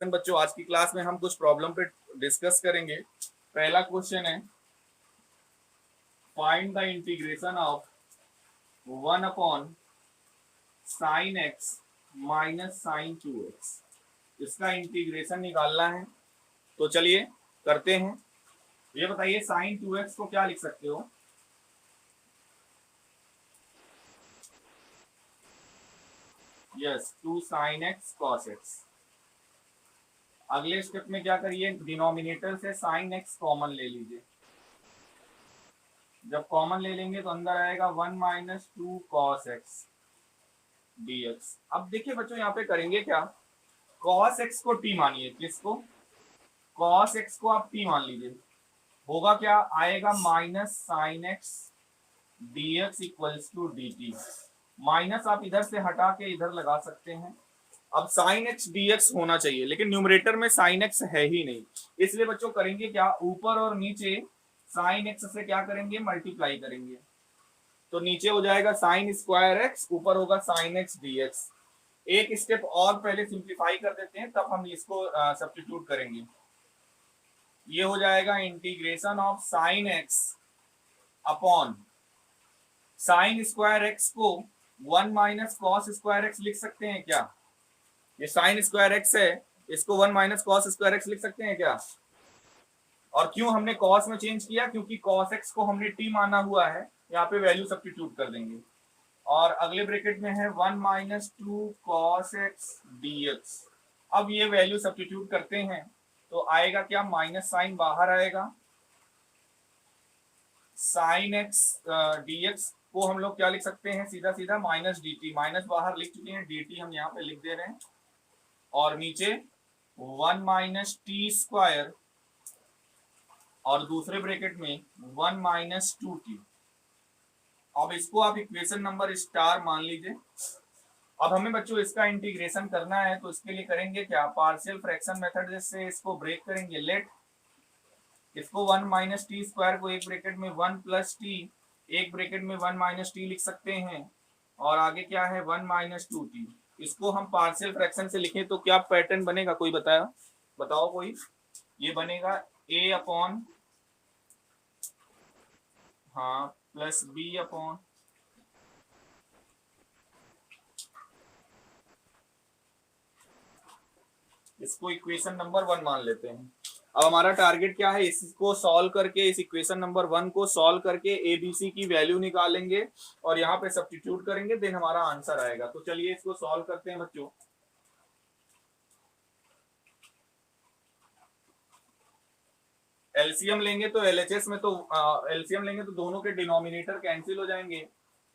बच्चों आज की क्लास में हम कुछ प्रॉब्लम पे डिस्कस करेंगे। पहला क्वेश्चन है, find the integration of 1 upon sine x minus sine 2x। इसका इंटीग्रेशन निकालना है, तो चलिए करते हैं। ये बताइए साइन 2x को क्या लिख सकते हो? Yes, 2 sine x cos x. अगले स्टेप में क्या करिए, डिनोमिनेटर से साइन एक्स कॉमन ले लीजिए। जब कॉमन ले लेंगे तो अंदर आएगा 1 माइनस 2 कॉस एक्स dx। अब देखिए बच्चों यहाँ पे करेंगे क्या, cos x को t मानिए। किसको? cos x को आप t मान लीजिए। होगा क्या, आएगा minus sine x dx equals to dt। Minus आप इधर से हटा के इधर लगा सकते हैं। अब साइन एक्स dx होना चाहिए, लेकिन न्यूमरेटर में साइन एक्स है ही नहीं, इसलिए बच्चों करेंगे क्या, ऊपर और नीचे साइन एक्स से क्या करेंगे, मल्टीप्लाई करेंगे। तो नीचे हो जाएगा साइन स्क्वायर एक्स, ऊपर होगा साइन एक्स dx। एक स्टेप और पहले सिंप्लीफाई कर देते हैं, तब हम इसको सब्स्टिट्यूट करेंगे। ये हो जाएगा integration of sine x upon sine square x को 1 माइनस कॉस स्क्वायर एक्स लिख सकते हैं क्या? ये साइन स्क्वायर एक्स है, इसको 1 माइनस कॉस स्क्वायर एक्स लिख सकते हैं क्या? और क्यों हमने कॉस में चेंज किया, क्योंकि कॉस एक्स को हमने टी माना हुआ है। यहाँ पे वैल्यू सब्स्टिट्यूट कर देंगे। और अगले ब्रैकेट में है 1 माइनस 2 कॉस एक्स dx। अब ये वैल्यू सब्स्टिट्यूट करते हैं तो आएगा क्या, माइनस साइन बाहर आएगा, साइन एक्स dx को हम लोग क्या लिख सकते हैं, सीधा सीधा माइनस dt। माइनस बाहर लिख चुके हैं, dt हम यहाँ पे लिख दे रहे हैं। और नीचे 1 माइनस टी स्क्वायर और दूसरे ब्रैकेट में 1 माइनस 2t। अब इसको आप इक्वेशन नंबर स्टार मान लीजिए। अब हमें बच्चों इसका इंटीग्रेशन करना है, तो इसके लिए करेंगे क्या, पार्शियल फ्रैक्शन मेथड से इसको ब्रेक करेंगे। लेट इसको 1 माइनस टी स्क्वायर को एक ब्रैकेट में 1 प्लस टी, एक ब्रैकेट में 1 माइनस टी लिख सकते हैं। और आगे क्या है, 1 माइनस 2t। इसको हम पार्शियल फ्रैक्शन से लिखें तो क्या पैटर्न बनेगा, कोई बताया, बताओ कोई। ये बनेगा a अपॉन, हाँ, प्लस b अपॉन, इसको इक्वेशन नंबर 1 मान लेते हैं। अब हमारा टारगेट क्या है, इसको सॉल्व करके, इस इक्वेशन नंबर 1 को सॉल्व करके एबीसी की वैल्यू निकालेंगे और यहाँ पे सब्स्टिट्यूट करेंगे, देन हमारा आंसर आएगा। तो चलिए इसको सॉल्व करते हैं बच्चों। एलसीएम लेंगे तो एलएचएस में तो एलसीएम लेंगे तो दोनों के डिनोमिनेटर कैंसिल हो जाएंगे,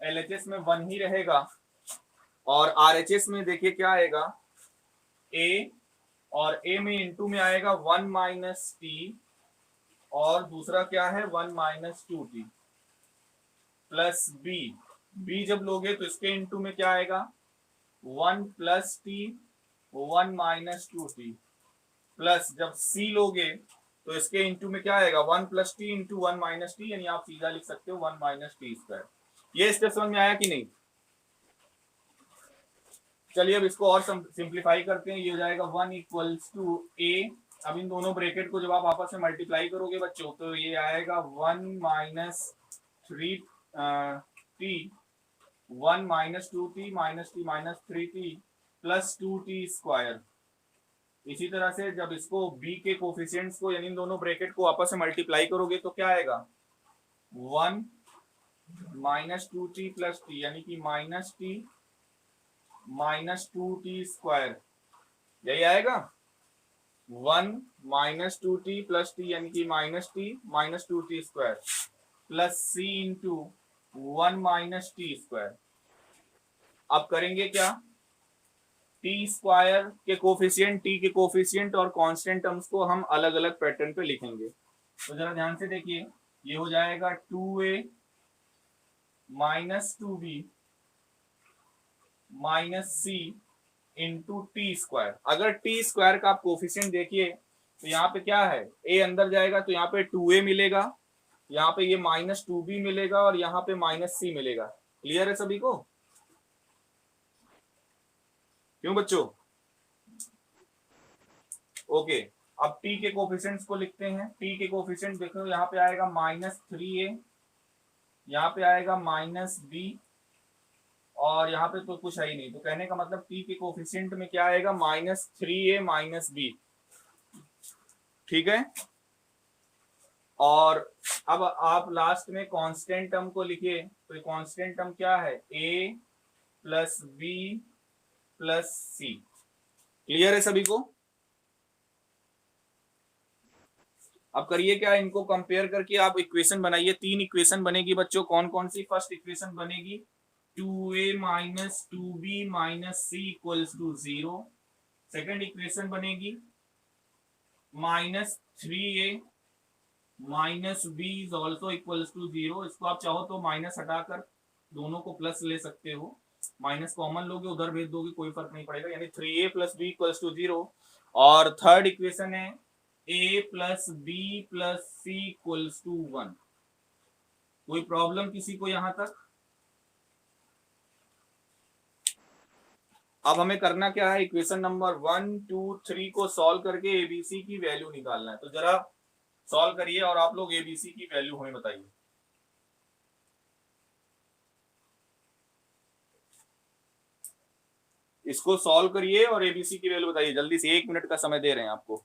एलएचएस में 1 ही रहेगा। और आरएचएस में देखिए क्या आएगा, ए, और ए में इंटू में आएगा 1 माइनस टी, और दूसरा क्या है 1 minus 2t, plus B. B जब लोगे तो इसके इंटू में क्या आएगा, 1 plus T 1 minus 2t, plus जब सी लोगे तो इसके इंटू में क्या आएगा, 1 plus T into 1 minus T, यानी आप सीधा लिख सकते हो 1 माइनस टी स्क्वायर। ये स्टेप समझ में आया कि नहीं? चलिए अब इसको और सिंप्लीफाई करते हैं। ये हो जाएगा 1 इक्वल्स टू ए। अब इन दोनों ब्रैकेट को जब आप आपस में मल्टीप्लाई करोगे बच्चों, तो ये आएगा 1 minus 3t 1 minus 2t minus T minus 3t plus 2t square. इसी तरह से जब इसको b के कोफिशिएंट्स को, यानी इन दोनों ब्रैकेट को आपस में मल्टीप्लाई करोगे तो क्या आएगा, 1 माइनस 2t प्लस टी, यानी कि minus T minus 2t square, यही आएगा। 1 माइनस 2t प्लस टी, यानी कि minus T minus 2t square, plus c into 1 minus T square. अब करेंगे क्या, टी स्क्वायर के कोफिशिएंट, टी के कोफिशिएंट और कांस्टेंट टर्म्स को हम अलग अलग पैटर्न पे लिखेंगे। तो जरा ध्यान से देखिए, ये हो जाएगा 2a माइनस 2b माइनस सी इंटू टी स्क्वायर। अगर टी स्क्वायर का आप कोफिशिएंट देखिए तो यहाँ पे क्या है, ए अंदर जाएगा तो यहाँ पे 2a मिलेगा, यहाँ पे ये माइनस 2b मिलेगा, और यहाँ पे माइनस सी मिलेगा। क्लियर है सभी को? क्यों बच्चों? ओके, अब t के कोफिशिएंट्स को लिखते हैं। t के कोफिशिएंट देखो, यहाँ पे आएगा -3a, यहाँ पे आएगा -b, और यहाँ पे तो कुछ है ही नहीं। तो कहने का मतलब t के कोफिशिएंट में क्या आएगा, -3a -b। ठीक है, और अब आप लास्ट में कांस्टेंट टर्म को लिखिए। तो कांस्टेंट टर्म क्या है, a plus b plus c। Clear है सभी को? अब करिए क्या, इनको कंपेयर करके आप इक्वेशन बनाइए। 3 इक्वेशन बनेगी बच्चों। कौन कौन सी? फर्स्ट इक्वेशन बनेगी 2a minus 2b minus c equals to 0। Second equation बनेगी -3a minus b is also equals to 0। इसको आप चाहो तो माइनस हटाकर दोनों को प्लस ले सकते हो, माइनस कॉमन लोगे उधर भेज दोगे, कोई फर्क नहीं पड़ेगा, यानी 3a plus b equals to 0। और थर्ड इक्वेशन है a plus b plus c equals to 1। कोई प्रॉब्लम किसी को यहां तक? अब हमें करना क्या है, इक्वेशन नंबर 1 2 3 को सॉल्व करके एबीसी की वैल्यू निकालना है। तो जरा सॉल्व करिए और आप लोग एबीसी की वैल्यू हमें बताइए। इसको सॉल्व करिए और एबीसी की वैल्यू बताइए जल्दी से, 1 मिनट का समय दे रहे हैं आपको।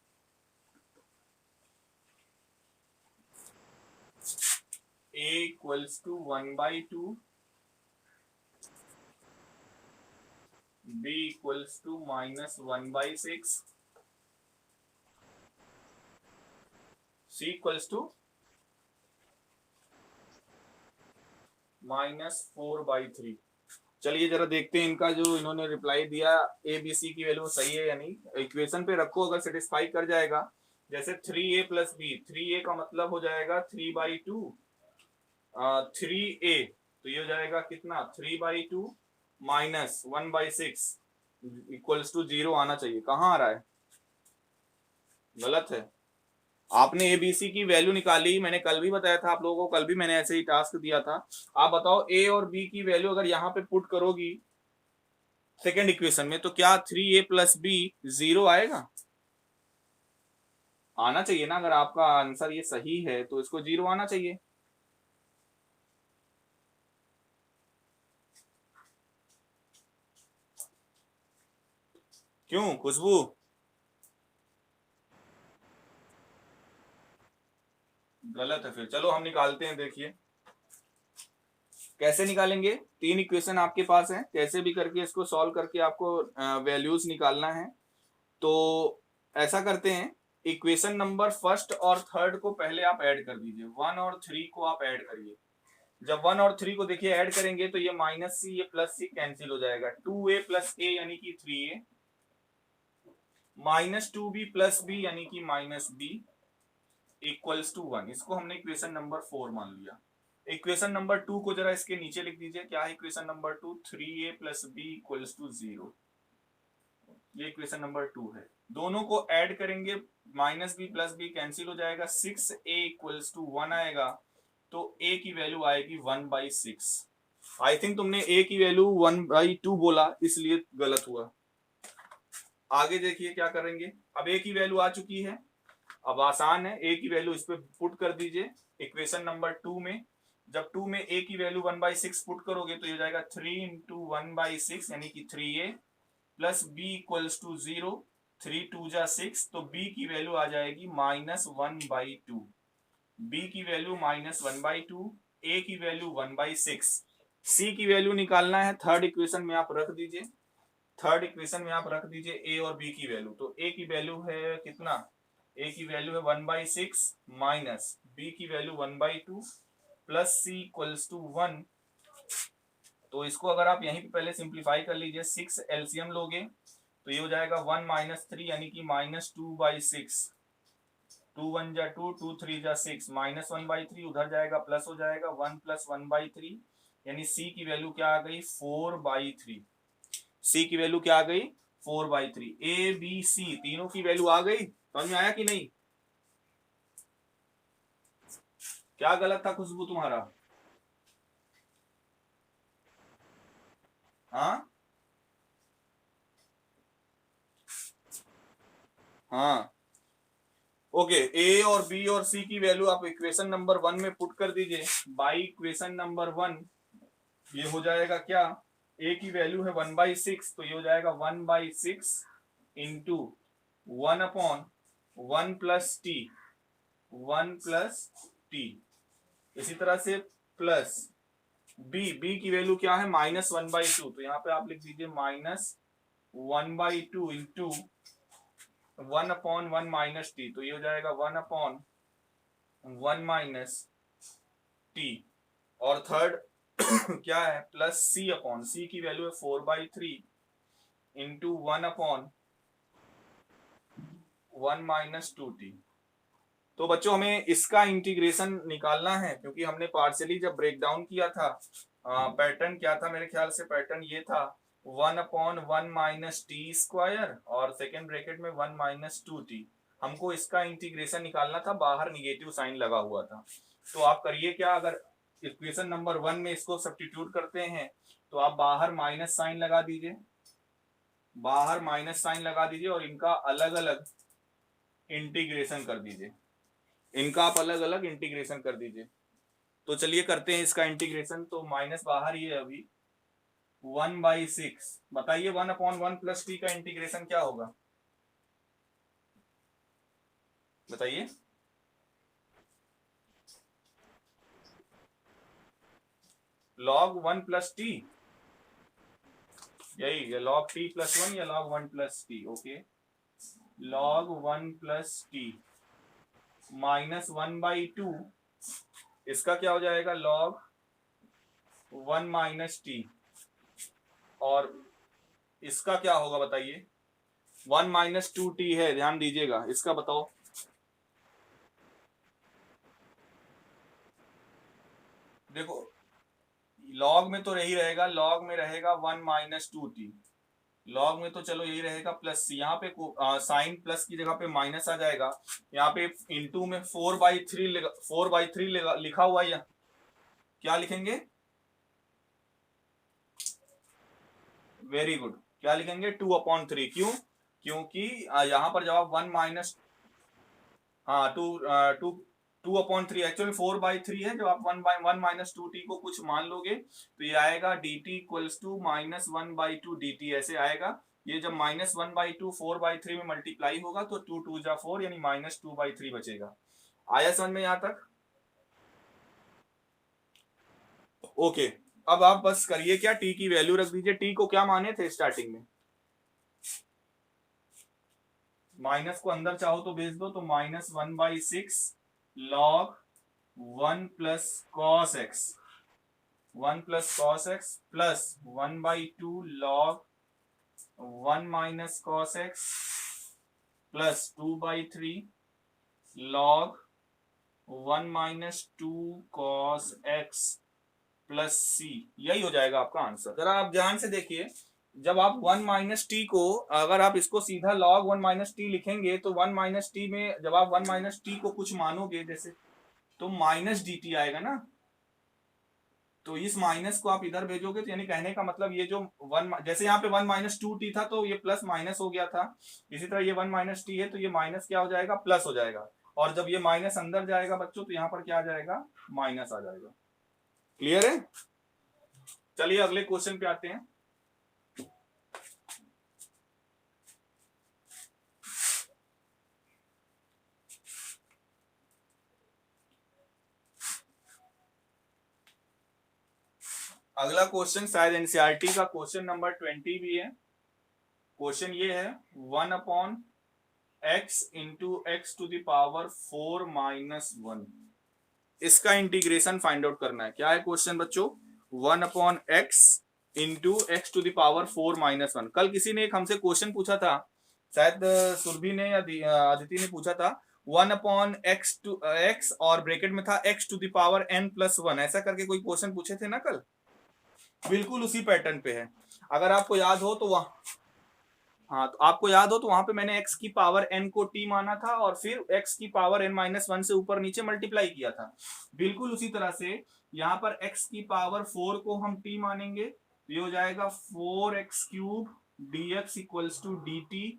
a equals to 1/2, b equals to -1/6, c equals to -4/3। चलिए जरा देखते हैं इनका जो इन्होंने रिप्लाई दिया, ए बी सी की वैल्यू सही है या नहीं। इक्वेशन पे रखो, अगर सेटिस्फाई कर जाएगा, जैसे 3a प्लस बी, 3a का मतलब हो जाएगा 3/2, 3a, तो ये हो जाएगा कितना, 3/2 माइनस 1/6 इक्वल्स टू 0 आना चाहिए। कहाँ आ रहा है, गलत है। आपने एबीसी की वैल्यू निकाली, मैंने कल भी बताया था आप लोगों को, कल भी मैंने ऐसे ही टास्क दिया था। आप बताओ ए और बी की वैल्यू अगर यहाँ पे पुट करोगी सेकेंड इक्वेशन में, तो क्या 3a प्लस बी 0 आएगा? आना चाहिए ना। अगर आपका आंसर ये सही है तो इसको 0 आना चाहिए। क्यों खुशबू? गलत है फिर। चलो हम निकालते हैं, देखिए कैसे निकालेंगे। 3 इक्वेशन आपके पास है, कैसे भी करके इसको सॉल्व करके आपको वैल्यूज निकालना है। तो ऐसा करते हैं, इक्वेशन नंबर फर्स्ट और थर्ड को पहले आप ऐड कर दीजिए। 1 और 3 को आप ऐड करिए। जब 1 और 3 को देखिए ऐड करेंगे तो ये -c ये +c कैंसिल हो जाएगा। 2a प्लस a यानी कि 3a, -2b प्लस b यानी कि -b इक्वल्स टू 1। इसको हमने इक्वेशन नंबर 4 मान लिया। इक्वेशन नंबर 2 को जरा इसके नीचे लिख दीजिए। क्या है equation number 2? 3a plus b equals to 0। ये इक्वेशन नंबर 2 है। दोनों को ऐड करेंगे, -b प्लस b कैंसिल हो जाएगा, 6a इक्वल्स टू 1 आएगा। तो a की वैल्यू आएगी 1/6। आई थिंक तुमने a की वैल्यू 1/2 बोला, इसलिए गलत हुआ। आगे देखिए क्या करेंगे। अब a की वैल्यू आ चुकी है, अब आसान है, a की वैल्यू इस पे पुट कर दीजिए इक्वेशन नंबर 2 में। जब 2 में a की वैल्यू 1/6 पुट करोगे तो ये हो जाएगा 3 इंटू 1/6 यानी कि 3a plus b equals to 0। 3 2 जा 6, तो b की वैल्यू आ जाएगी -1/2। b की वैल्यू -1/2, a की वैल्यू 1/6। c की वैल्यू निकालना है, थर्ड इक्वेशन में आप रख दीजिए। थर्ड इक्वेशन में आप रख दीजिए a और b की वैल्यू। तो a की वैल्यू है कितना, a की वैल्यू है 1/6 माइनस b की value 1/2 plus c equals to 1। तो इसको अगर आप यहीं पे पहले सिंप्लीफाई कर लीजिए, 6 एलसीएम लोगे तो ये हो जाएगा 1 - 3 यानी कि -2/6। 2 1 जा 2, 2 3 जा 6, -1/3 उधर जाएगा, प्लस हो जाएगा 1 + 1/3, यानी c की वैल्यू क्या आ गई, 4/3। c की वैल्यू क्या आ गई, 4/3। ए बी सी तीनों की वैल्यू आ गई। समझ में आया कि नहीं? क्या गलत था खुशबू तुम्हारा? हाँ हाँ, ओके, ए और बी और सी की वैल्यू आप इक्वेशन नंबर 1 में पुट कर दीजिए। बाई इक्वेशन नंबर 1 ये हो जाएगा क्या, ए की वैल्यू है 1/6, तो ये हो जाएगा 1/6 इंटू 1/1 प्लस टी, 1 + टी। इसी तरह से प्लस बी की वैल्यू क्या है -1/2, तो यहाँ पे आप लिख दीजिए -1/2 इंटू 1/1 - टी, तो ये हो जाएगा 1/1 - टी। और थर्ड क्या है, प्लस सी की वैल्यू है 4/3 इंटू 1/1 - 2t। तो बच्चों हमें इसका इंटीग्रेशन निकालना है, क्योंकि हमने पार्शियली जब ब्रेक डाउन किया था, पैटर्न क्या था, मेरे ख्याल से पैटर्न ये था 1/1 - टी स्क्वायर और सेकेंड ब्रैकेट में 1 - 2t। हमको इसका इंटीग्रेशन निकालना था, बाहर निगेटिव साइन लगा हुआ था। तो आप करिए क्या, अगर इक्वेशन नंबर 1 में इसको सब्स्टिट्यूट करते हैं तो आप बाहर माइनस साइन लगा दीजिए, बाहर माइनस साइन लगा दीजिए और इनका अलग अलग इंटीग्रेशन कर दीजिए, इनका आप अलग अलग इंटीग्रेशन कर दीजिए। तो चलिए करते हैं इसका इंटीग्रेशन। तो माइनस बाहर ही है अभी, 1/6, बताइए 1/1 प्लस टी का इंटीग्रेशन क्या होगा, बताइए। log 1 प्लस टी, यही log t प्लस 1 या log 1 plus T, okay. log 1 plus T -1/2, इसका क्या हो जाएगा log 1 - टी, और इसका क्या होगा बताइए, 1 - 2t है, ध्यान दीजिएगा, इसका बताओ। देखो लॉग में तो यही रहेगा, लॉग में रहेगा 1 - 2t, लॉग में तो चलो यही रहेगा प्लस, यहाँ पे साइन प्लस की जगह पे माइनस आ जाएगा। यहाँ पे इनटू में 4/3 लिखा हुआ है, क्या लिखेंगे, वेरी गुड, क्या लिखेंगे 2/3, क्यों, क्योंकि यहाँ पर जब आप 1 माइनस, हाँ 2/3 एक्चुअली 4/3 है, जब आप 1/1 - 2t को कुछ मान लोगे तो ये आएगा dt इक्वल्स टू -1/2 dt, ऐसे आएगा। ये जब -1/2 4/3 में मल्टीप्लाई होगा तो 2 2 जा 4 यानी -2/3 बचेगा। आया समझ में यहाँ तक, ओके। अब आप बस करिए क्या, t की वैल्यू रख दीजिए, t को क्या माने थे स्टार्टिंग में, माइनस को अंदर चाहो तो भेज दो, तो -1/6 log 1 plus cos x, 1 plus cos x plus 1/2 log 1 minus cos x plus 2/3 log 1 minus 2 cos x plus c, यही हो जाएगा आपका आंसर। जरा आप ध्यान से देखिए, जब आप 1 - टी को, अगर आप इसको सीधा log 1 - टी लिखेंगे तो 1 - टी में जब आप 1 - टी को कुछ मानोगे जैसे, तो -dt आएगा ना, तो इस माइनस को आप इधर भेजोगे तो यानी कहने का मतलब ये जो 1, जैसे यहाँ पे 1 - 2t था तो ये प्लस माइनस हो गया था, इसी तरह ये 1 - टी है तो ये माइनस क्या हो जाएगा, प्लस हो जाएगा। और जब ये माइनस अंदर जाएगा बच्चों तो यहाँ पर क्या आ जाएगा, माइनस आ जाएगा। क्लियर है, चलिए अगले क्वेश्चन पे आते हैं। अगला क्वेश्चन शायद एनसीईआरटी का क्वेश्चन नंबर 20 भी है। क्वेश्चन ये है 1/x into x to the power 4 - 1, इसका इंटीग्रेशन फाइंड आउट करना है। क्या है क्वेश्चन बच्चों, 1/x into x to the power 4 - 1। कल किसी ने एक हमसे क्वेश्चन पूछा था, शायद सुरभि ने या अदिति ने पूछा था, 1/x और ब्रैकेट में था x to the power n+1, ऐसा करके कोई क्वेश्चन पूछे थे ना कल, बिल्कुल उसी पैटर्न पे है। अगर आपको याद हो तो वहाँ, हाँ तो आपको याद हो तो वहां पे मैंने x की पावर n को t माना था और फिर x की पावर n-1 से ऊपर नीचे मल्टीप्लाई किया था। बिल्कुल उसी तरह से यहाँ पर x की पावर 4 को हम t मानेंगे, तो ये हो जाएगा 4x³ dx equals to dt,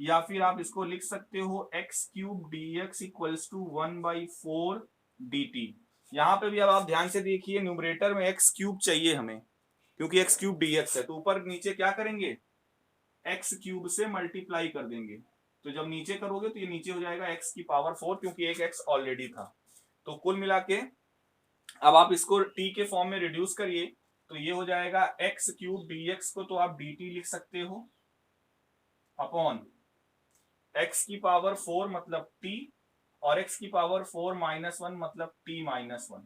या फिर आप इसको लिख सकते हो x cube d x equals to 1/4 dt। यहाँ पे भी अब आप ध्यान से देखिए, न्यूमरेटर में एक्स क्यूब चाहिए हमें, क्योंकि एक्स क्यूब डी एक्स है, तो ऊपर नीचे क्या करेंगे, एक्स क्यूब से मल्टीप्लाई कर देंगे। तो जब नीचे करोगे तो ये नीचे हो जाएगा एक्स की पावर 4, क्योंकि एक एक्स ऑलरेडी था। तो कुल मिला के अब आप इसको टी के फॉर्म में रिड्यूस करिए, तो ये हो जाएगा एक्स क्यूब डी एक्स को तो आप डी टी लिख सकते हो अपॉन एक्स की पावर 4 मतलब टी, और एक्स की पावर 4 माइनस 1 मतलब टी माइनस 1।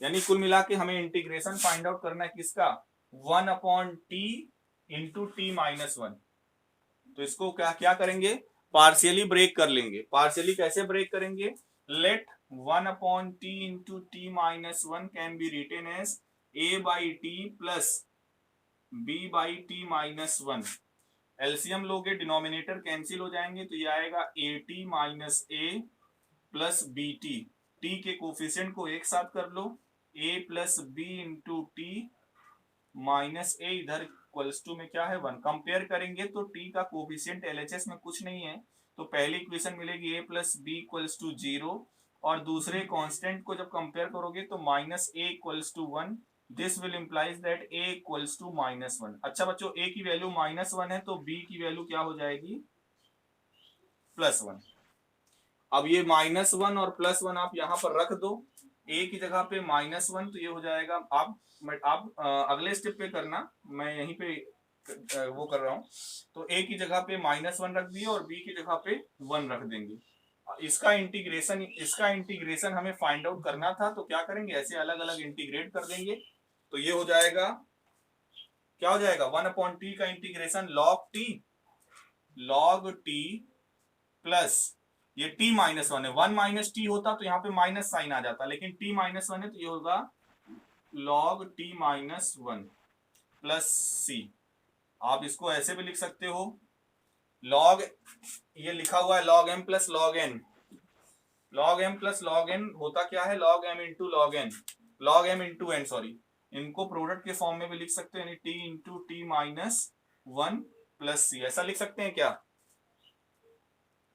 यानी कुल मिला के हमें इंटीग्रेशन फाइंड आउट करना है किसका, 1 upon t into t minus 1। तो इसको क्या क्या करेंगे, पार्शियली ब्रेक कर लेंगे। पार्शियली कैसे ब्रेक करेंगे, let 1 upon t into t minus 1 can be written as a by t plus b by t minus 1। LCM लोगे डिनोमिनेटर कैंसिल हो जाएंगे, तो ये आएगा a t minus a plus b t. T के coefficient को एक साथ कर लो, a plus b into t minus a, इधर इक्वल्स टू में क्या है 1। कंपेयर करेंगे तो टी का कोफिशिएंट एलएचएस में कुछ नहीं है, तो पहली इक्वेशन मिलेगी a plus b equals to 0, और दूसरे कांस्टेंट को जब कंपेयर करोगे तो minus a equals to 1। This will implies that a equals to minus 1। अच्छा बच्चों, a की वैल्यू माइनस 1 है, तो b की वैल्यू क्या हो जाएगी, प्लस 1। अब ये माइनस 1 और प्लस 1 आप यहाँ पर रख दो, a की जगह पे माइनस 1, तो ये हो जाएगा, आप अगले स्टेप पे करना, मैं यहीं पे वो कर रहा हूँ। तो a की जगह पे माइनस 1 रख दिए और b की जगह पे 1 रख देंगे। इसका इंटीग्रेशन हमें फाइंड आउट करना था, तो क्या करेंगे, ऐसे अलग अलग इंटीग्रेट कर देंगे। तो ये हो जाएगा, क्या हो जाएगा, 1 अपॉन टी का इंटीग्रेशन लॉग टी प्लस ये t माइनस 1 है, 1 माइनस टी होता तो यहाँ पे माइनस साइन आ जाता, लेकिन t माइनस 1 है तो ये होगा log t minus 1 plus c। आप इसको ऐसे भी लिख सकते हो, लॉग, ये लिखा हुआ है log m plus log n। Log m plus log n होता क्या है, log m into log n, log m into n, sorry. इनको प्रोडक्ट के फॉर्म में भी लिख सकते हैं, यानी t into t minus 1 plus c, ऐसा लिख सकते हैं क्या।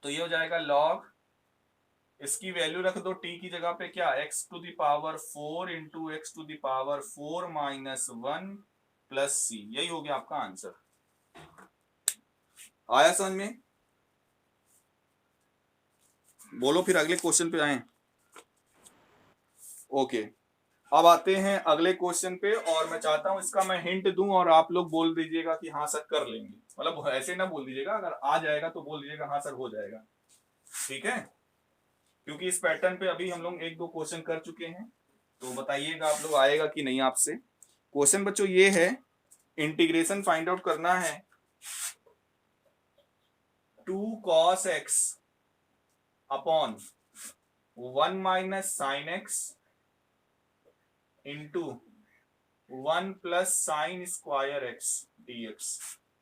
तो ये हो जाएगा लॉग, इसकी वैल्यू रख दो t की जगह पे, क्या, x to the power 4 into x to the power 4 minus 1 plus c। यही हो गया आपका आंसर। आया समझ में, बोलो फिर अगले क्वेश्चन पे आए। ओके, अब आते हैं अगले क्वेश्चन पे, और मैं चाहता हूं इसका मैं हिंट दूं और आप लोग बोल दीजिएगा कि हाँ सर कर लेंगे, मतलब ऐसे ना बोल दीजिएगा, अगर आ जाएगा तो बोल दीजिएगा हाँ सर हो जाएगा, ठीक है। क्योंकि इस पैटर्न पे अभी हम लोग एक दो क्वेश्चन कर चुके हैं, तो बताइएगा आप लोग आएगा कि नहीं आपसे। क्वेश्चन बच्चों ये है, इंटीग्रेशन फाइंड आउट करना है 2 cos x upon 1 minus sine x into 1 plus sine square x dx।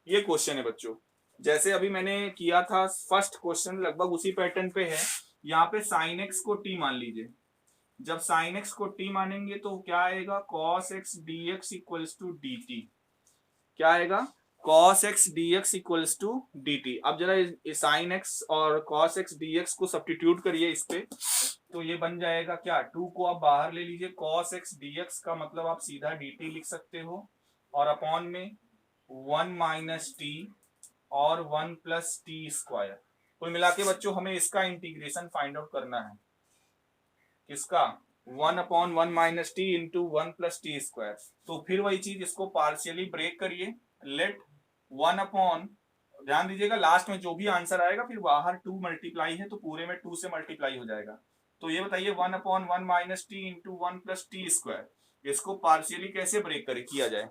ये क्वेश्चन है बच्चों, जैसे अभी मैंने किया था फर्स्ट क्वेश्चन, लगभग उसी पैटर्न पे है। यहाँ पे साइन एक्स को t मान लीजिए, जब साइन एक्स को t मानेंगे तो क्या आएगा, cos x dx equals to dt। क्या आएगा, cos x dx equals to dt। अब जरा साइन x और cos x dx को सब्स्टिट्यूट करिए इस पे, तो ये बन जाएगा क्या, 2 को आप बाहर ले लीजिए, cos x dx का मतलब आप सीधा dt लिख सकते हो, और अपॉन में 1 माइनस टी और 1 प्लस टी स्क्वायर। कुल मिला के बच्चों हमें इसका इंटीग्रेशन फाइंड आउट करना है, किसका, 1 upon 1 minus T into 1 plus T square. तो फिर वही चीज, इसको पार्शियली ब्रेक करिए, लेट 1 अपॉन, ध्यान दीजिएगा लास्ट में जो भी आंसर आएगा फिर बाहर 2 मल्टीप्लाई है तो पूरे में 2 से मल्टीप्लाई हो जाएगा। तो ये बताइए 1 upon 1 minus T into 1 plus T square, इसको पार्शियली कैसे ब्रेक करे किया जाए।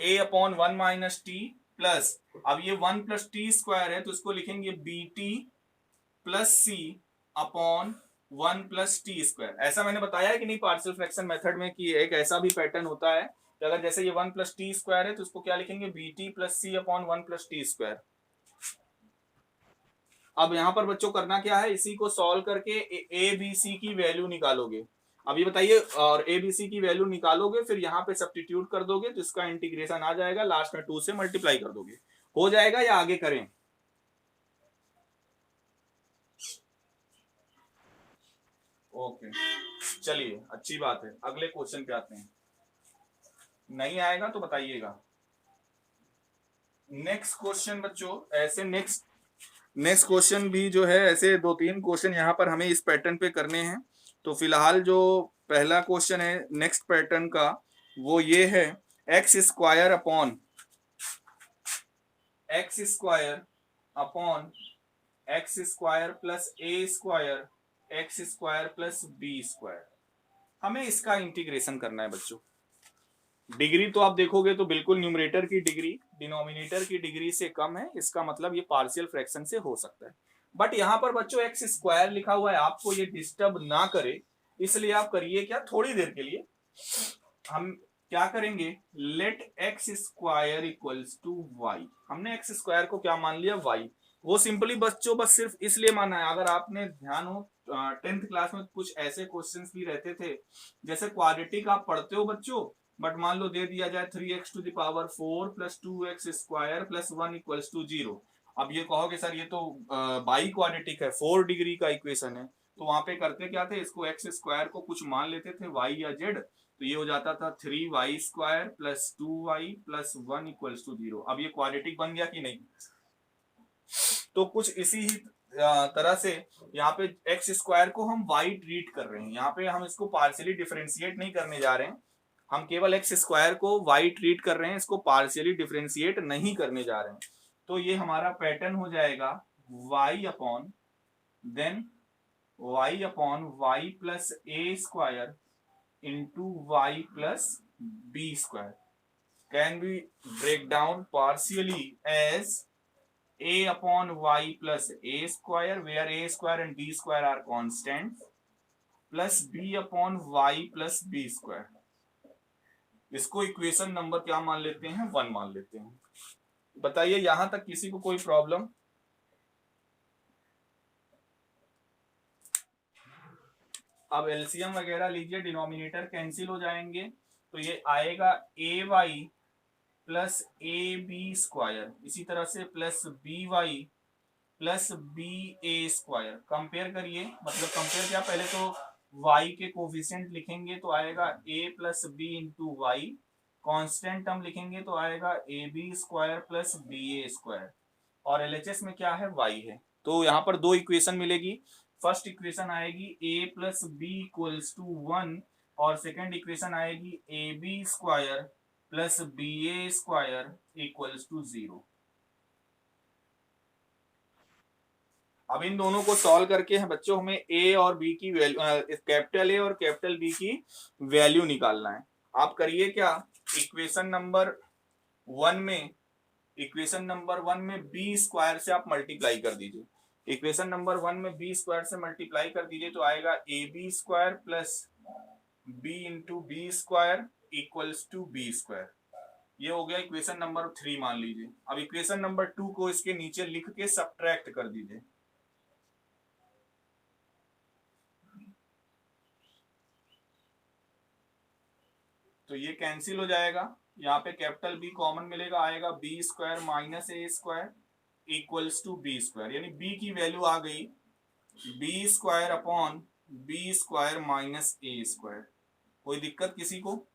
a upon 1 minus T plus, अब ये 1 प्लस टी स्क्वायर है तो इसको लिखेंगे बी टी प्लस सी अपॉन 1 प्लस टी स्क्वायर। ऐसा मैंने बताया है कि नहीं पार्शियल फ्रैक्शन मेथड में, कि एक ऐसा भी पैटर्न होता है कि अगर जैसे ये 1 प्लस टी स्क्वायर है तो इसको क्या लिखेंगे, बी टी प्लस सी अपॉन 1 प्लस टी स्क्वायर। अब यहाँ पर बच्चों करना क्या है, इसी को सॉल्व करके ए बी सी की वैल्यू निकालोगे। अब ये बताइए, और ABC की वैल्यू निकालोगे, फिर यहाँ पे सब्स्टिट्यूट कर दोगे तो इसका इंटीग्रेशन आ जाएगा, लास्ट में 2 से मल्टीप्लाई कर दोगे, हो जाएगा या आगे करें? ओके, चलिए अच्छी बात है, अगले क्वेश्चन पे आते हैं। नहीं आएगा तो बताइएगा। नेक्स्ट क्वेश्चन बच्चों, ऐसे नेक्स्ट क्वेश्चन भी जो है, ऐसे 2-3 क्वेश्चन यहाँ पर हमें इस पैटर्न पे करने हैं। तो फिलहाल जो पहला क्वेश्चन है नेक्स्ट पैटर्न का, वो ये है, x square upon x square plus a square x square plus b square. हमें इसका इंटीग्रेशन करना है बच्चों। डिग्री तो आप देखोगे तो बिल्कुल न्यूमरेटर की डिग्री डिनोमिनेटर की डिग्री से कम है, इसका मतलब ये पार्शियल फ्रैक्शन से हो सकता है। बट यहाँ पर बच्चों एक्स स्क्वायर लिखा हुआ है, आपको ये डिस्टर्ब ना करे, इसलिए आप करिए क्या, थोड़ी देर के लिए हम क्या करेंगे, let x square equals to y. हमने एक्स स्क्वायर को क्या मान लिया, वाई। वो सिंपली बच्चों बस सिर्फ इसलिए माना है, अगर आपने ध्यान हो 10th क्लास में कुछ ऐसे क्वेश्चंस भी रहते थे, जैसे क्वाड्रेटिक आप पढ़ते हो बच्चों, बट मान लो दे दिया जाए 3x to the power 4 plus 2x square plus 1 equals to 0। अब ये कहोगे सर ये तो बाई क्वाड्रेटिक है, 4 डिग्री का इक्वेशन है, तो वहां पे करते क्या थे, इसको एक्स स्क्वायर को कुछ मान लेते थे, y या z, तो ये हो जाता था 3y square plus 2y plus 1 equals to 0। अब ये क्वाड्रेटिक बन गया कि नहीं? तो कुछ इसी ही तरह से यहाँ पे एक्स स्क्वायर को हम y ट्रीट कर रहे हैं, यहाँ पे हम इसको पार्शियली डिफरेंशिएट नहीं करने जा रहे हैं, हम केवल एक्स स्क्वायर को y ट्रीट कर रहे हैं, इसको पार्शियली डिफरेंशिएट नहीं करने जा रहे हैं। तो ये हमारा पैटर्न हो जाएगा y upon then y plus a square into y plus b square can be break down partially as a upon y plus a square where a square and b square are constant plus b upon y plus b square। इसको equation number क्या मान लेते हैं, 1 मान लेते हैं। बताइए यहां तक किसी को कोई प्रॉब्लम? अब एलसीएम वगैरह लीजिए, डिनोमिनेटर कैंसिल हो जाएंगे, तो ये आएगा a y plus a b square, इसी तरह से plus b y plus b a square. Compare करिए, मतलब कंपेयर क्या, पहले तो y के कोफिशिएंट लिखेंगे तो आएगा a plus b into y, constant term लिखेंगे तो आएगा a b square plus b a square, और एलएचएस में क्या है, y है। तो यहाँ पर दो इक्वेशन मिलेगी, फर्स्ट इक्वेशन आएगी a plus b equals to 1, और सेकेंड इक्वेशन आएगी a b square plus b a square equals to 0। अब इन दोनों को सॉल्व करके है बच्चों हमें ए और बी की वैल्यू, कैपिटल ए और कैपिटल बी की वैल्यू निकालना है। आप करिए क्या, इक्वेशन नंबर 1 में बी स्क्वायर से आप मल्टीप्लाई कर दीजिए, इक्वेशन नंबर 1 में बी स्क्वायर से मल्टीप्लाई कर दीजिए तो आएगा a b square plus b into b square equals to b square. ये हो गया इक्वेशन नंबर 3 मान लीजिए। अब इक्वेशन नंबर 2 को इसके नीचे लिख के सब्ट्रैक्ट कर दीजिए, तो ये कैंसिल हो जाएगा, यहाँ पे कैपिटल बी कॉमन मिलेगा, आएगा b square minus a square equals to b square, यानी बी की वैल्यू आ गई b square upon b square minus a square. कोई दिक्कत किसी को?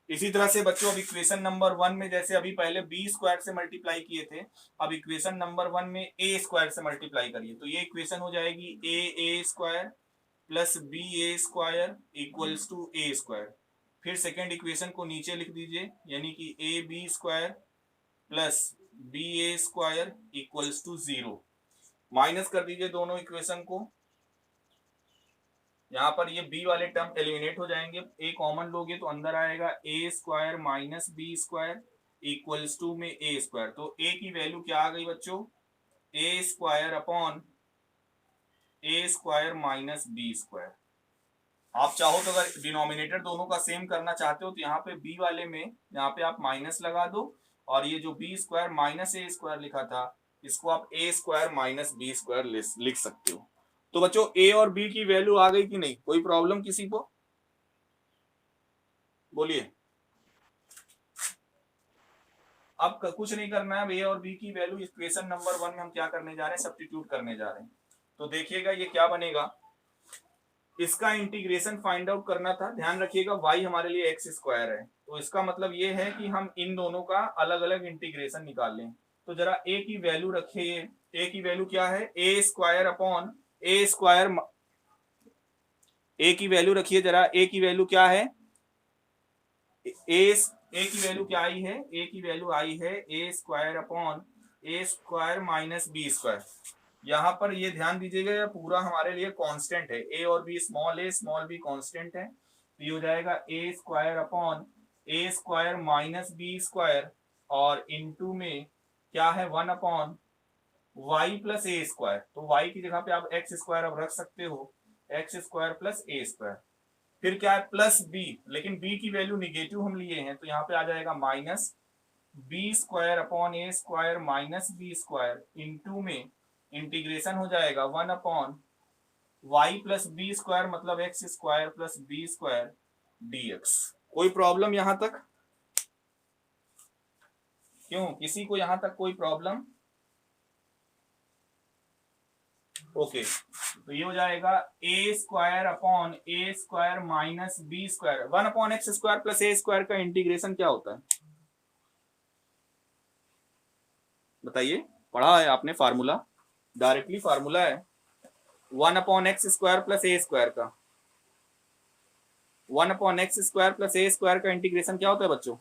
इसी तरह से बच्चों अब इक्वेशन नंबर 1 में जैसे अभी पहले बी स्क्वायर से मल्टीप्लाई किए थे, अब इक्वेशन नंबर 1 में ए स्क्वायर से मल्टीप्लाई करिए, तो ये इक्वेशन हो जाएगी a square plus b a square equals to a square. फिर सेकेंड इक्वेशन को नीचे लिख दीजिए, यानी कि a b square plus b a square equals to 0। Minus कर दीजिए दोनों इक्वेशन को, यहाँ पर ये b वाले टर्म एलिमिनेट हो जाएंगे, a कॉमन लोगे तो अंदर आएगा a square minus b square equals to में ए स्क्वायर। तो a की वैल्यू क्या आ गई बच्चों, a square upon a square minus b square. आप चाहो तो अगर डिनोमिनेटर दोनों का सेम करना चाहते हो तो यहाँ पे b वाले में यहाँ पे आप माइनस लगा दो, और ये जो B square minus a square लिखा था इसको आप ए स्क्वायर माइनस बी स्क्वायर लिख सकते हो। तो बच्चों ए और बी की वैल्यू आ गई कि नहीं, कोई प्रॉब्लम किसी को, बोलिए। अब कुछ नहीं करना है, अब ए और बी की वैल्यू इक्वेशन नंबर 1 में हम क्या करने जा रहे हैं, सब्स्टिट्यूट करने जा रहे हैं। तो देखिएगा ये क्या बनेगा, इसका इंटीग्रेशन फाइंड आउट करना था, ध्यान रखिएगा y हमारे लिए एक्स स्क्वायर है, तो इसका मतलब ये है कि हम इन दोनों का अलग अलग इंटीग्रेशन निकाल लें। तो जरा a की वैल्यू रखिए, a की वैल्यू क्या है, a square upon a square, a की वैल्यू रखिए जरा, a की वैल्यू क्या है, ए की वैल्यू क्या आई है, ए की वैल्यू आई है a square upon a square minus b square. यहाँ पर ये ध्यान दीजिएगा, ये पूरा हमारे लिए कांस्टेंट है, ए और b small a small b constant है, तो ये हो जाएगा a square upon a square minus b square, और इनटू में क्या है 1 upon y plus a square. तो वाई की जगह पे आप एक्स स्क्वायर अब रख सकते हो, x square plus a square, फिर क्या है प्लस बी, लेकिन बी की वैल्यू निगेटिव हम लिए हैं, तो यहाँ पे आ जाएगा minus b square upon a square minus b square, into में इंटीग्रेशन हो जाएगा 1 upon y plus b square, मतलब x square plus b square d x. कोई प्रॉब्लम यहां तक, क्यों किसी को यहां तक कोई प्रॉब्लम, ओके। तो ये हो जाएगा a square upon a square minus b square, 1 upon x square plus a square का इंटीग्रेशन क्या होता है, बताइए, पढ़ा है आपने फार्मूला, डायरेक्टली फार्मूला है 1 upon x square plus a square का, 1 upon x square plus a square का इंटीग्रेशन क्या होता है बच्चों,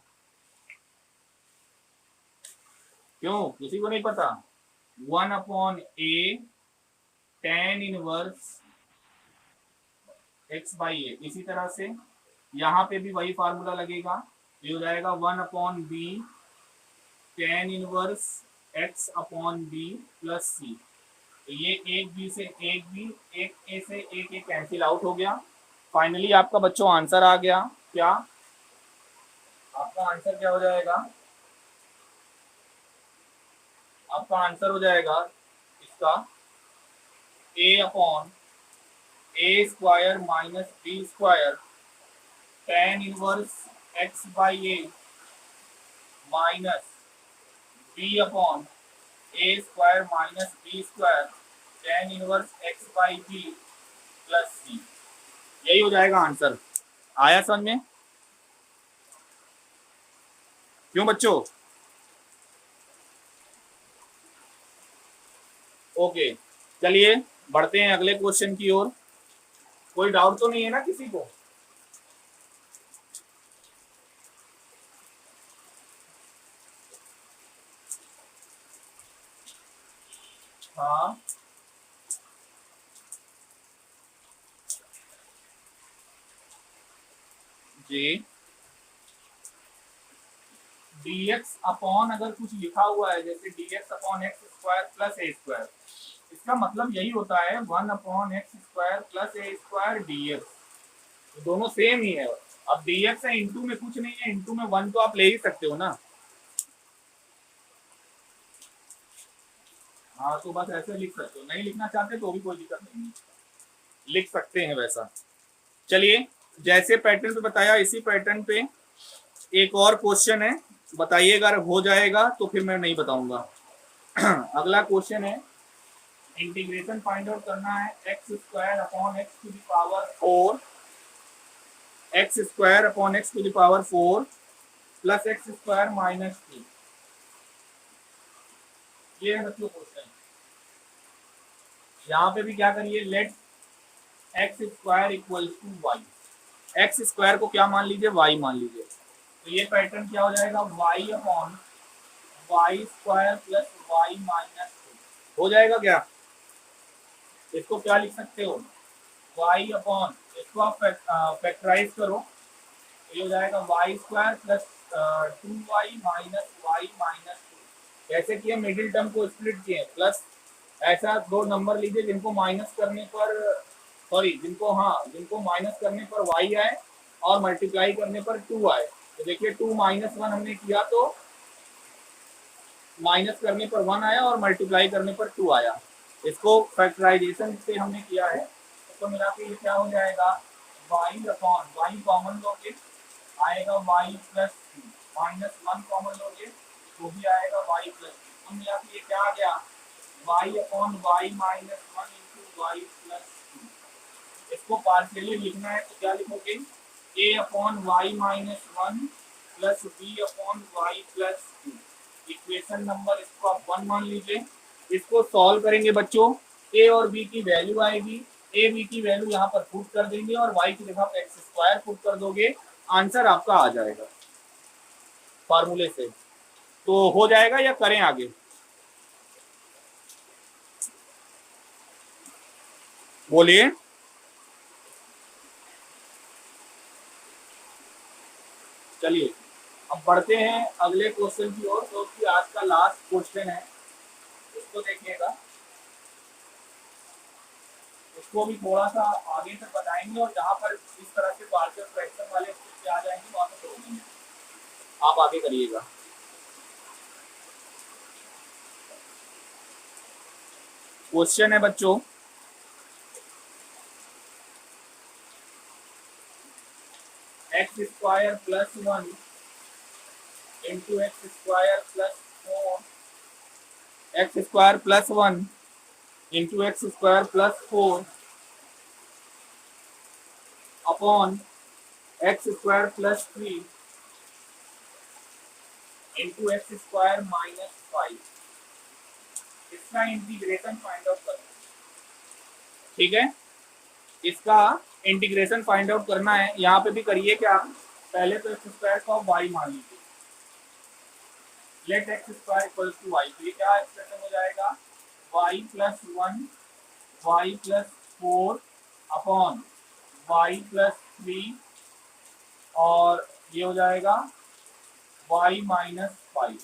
क्यों किसी को नहीं पता, 1 upon a tan inverse x by a. इसी तरह से यहाँ पे भी वही फार्मूला लगेगा, ये हो जाएगा 1 upon b tan inverse x upon b plus c. तो ये एक बी से एक बी, एक ए से एक ए कैंसिल आउट हो गया। फाइनली आपका बच्चों आंसर आ गया, क्या आपका आंसर क्या हो जाएगा, आपका आंसर हो जाएगा इसका a upon a square minus b square tan inverse x by a minus b upon a square minus b square tan inverse x by b plus c. यही हो जाएगा आंसर। आया समझ में, क्यों बच्चों, ओके। चलिए बढ़ते हैं अगले क्वेश्चन की ओर। कोई डाउट तो नहीं है ना किसी को, हाँ जी, dx अपॉन अगर कुछ लिखा हुआ है जैसे dx upon x square plus a square, इसका मतलब यही होता है 1 upon x square plus a square dx, दोनों सेम ही है। अब dx है, इंटू में कुछ नहीं है, इंटू में 1 तो आप ले ही सकते हो ना, हाँ तो बस ऐसे लिख सकते हो, नहीं लिखना चाहते तो भी कोई दिक्कत नहीं, लिख सकते हैं वैसा। चलिए जैसे पैटर्न पे बताया इसी पैटर्न पे एक और क्वेश्चन है, बताइएगा, अगर हो जाएगा तो फिर मैं नहीं बताऊंगा। अगला क्वेश्चन है, इंटीग्रेशन फाइंड आउट करना है x square upon x to the power 4, x square upon x to the power 4 plus x square minus 2। ये है बच्चों क्वेश्चन। यहाँ पे भी क्या करिए, let x square equal to y, x square को क्या मान लीजिए, वाई मान लीजिए। तो ये पैटर्न क्या हो जाएगा, y upon y square plus y minus 2 हो जाएगा क्या, इसको क्या लिख सकते हो, वाई अपॉन, इसको आप फैक्टराइज करो, ये हो जाएगा y square plus 2y minus y minus 2। कैसे किए, मिडिल टर्म को स्प्लिट किए, प्लस ऐसा दो नंबर लीजिए जिनको माइनस करने पर, सॉरी जिनको माइनस करने पर y आए और मल्टीप्लाई करने पर 2 आए। तो देखिए 2 माइनस 1 हमने किया तो माइनस करने पर 1 आया और मल्टीप्लाई करने पर 2 आया। इसको फैक्टराइजेशन से हमने किया है, तो मिला के ये क्या हो जाएगा, वाई अपॉन वाई कॉमन लोगे आएगा y plus minus one common लोगे तो भी आएगा वाई प्लस, तो मिला के ये क्या आ गया, y upon y minus one into y plus two. इसको पार्शियली लिखना है तो क्या लिखोगे, a upon y minus one plus b upon y plus two. Equation number इसको आप 1 मान लीजिए। इसको सॉल्व करेंगे बच्चों, ए और बी की वैल्यू आएगी, ए बी की वैल्यू यहाँ पर पुट कर देंगे और वाई की जगह पर एक्स स्क्वायर पुट कर दोगे, आंसर आपका आ जाएगा फार्मूले से। तो हो जाएगा या करें आगे, बोलिए। चलिए अब बढ़ते हैं अगले क्वेश्चन की ओर, जो कि आज का लास्ट क्वेश्चन है, इसको देखिएगा। उसको भी थोड़ा सा आगे से बताएंगे और जहाँ पर इस तरह से पार्शियल फ्रैक्शन वाले स्टेप आ जाएंगे वहां पर छोड़ेंगे, आप आगे करिएगा। क्वेश्चन है बच्चों, x square plus one into x square plus four, x square plus one into x square plus four upon x square plus three into x square minus five. इसका इंटीग्रेशन फाइंड आउट करना, ठीक है, इसका integration find out करना है। यहाँ पे भी करिए क्या, पहले तो एक्स स्क्वायर को वाई मान लीजिए, let x square equal to y, तो ये क्या एक्सप्रेशन हो जाएगा, y plus one y plus four upon y plus three और ये हो जाएगा वाई माइनस फाइव।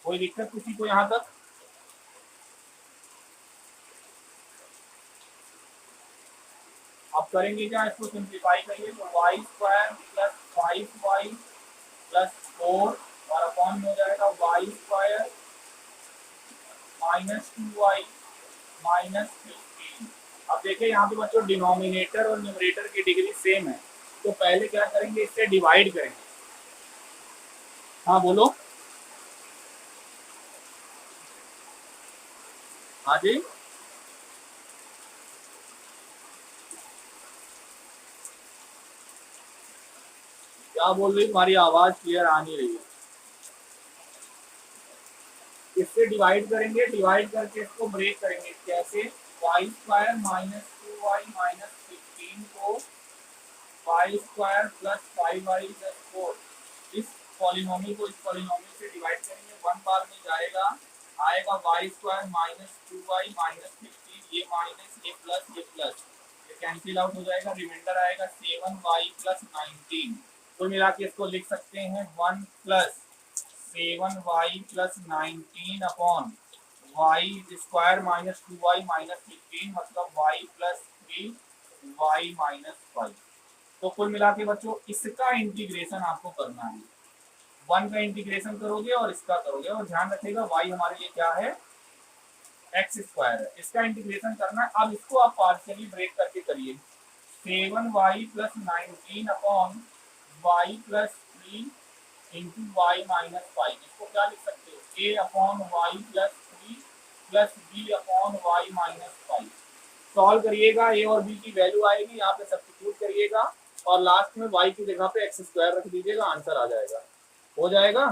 कोई दिक्कत किसी को यहाँ तक? अब करेंगे क्या, इसको सिंप्लीफाई करिए तो y square plus five y plus four और अपॉन में हो जाएगा y square minus two y minus 15। अब देखिए यहाँ पे बच्चों डिनोमिनेटर और न्यूमरेटर की डिग्री सेम है, तो पहले क्या करेंगे, इससे डिवाइड करेंगे। हाँ बोलो, हाँ जी, क्या बोल रही, तुम्हारी आवाज क्लियर आ नहीं रही है। इससे डिवाइड करेंगे, डिवाइड करके इसको ब्रेक करेंगे, कैसे, y square minus two y minus 15 को y square plus five y plus four, इस पॉलिनोमी को इस पॉलिनोमी से डिवाइड करेंगे, वन बार में जाएगा, आएगा y square minus two y minus 15, ये माइनस ये प्लस ये कैंसिल आउट हो जाएगा, रिमाइंडर आएगा 7y प्लस 19। तो मिला के इसको लिख सकते हैं 1 plus 7y plus 19 upon y square minus 2y minus 15, मतलब y प्लस 3y माइनस 5। तो कुल मिला के बच्चों इसका इंटीग्रेशन आपको करना है, वन का इंटीग्रेशन करोगे और इसका करोगे, और ध्यान रखिएगा y हमारे लिए क्या है, एक्स स्क्वायर है, इसका इंटीग्रेशन करना है। अब इसको आप पार्शियली ब्रेक करके करिए, 7y plus 19 upon y plus 3 into y minus 5। इसको क्या लिख सकते हो, a upon y plus 3 plus b upon y minus 5। Solve करिएगा, ए और बी की वैल्यू आएगी, यहाँ पे सब्स्टिट्यूट करिएगा और लास्ट में वाई की जगह पे एक्स स्क्वायर रख दीजिएगा, आंसर आ जाएगा, हो जाएगा।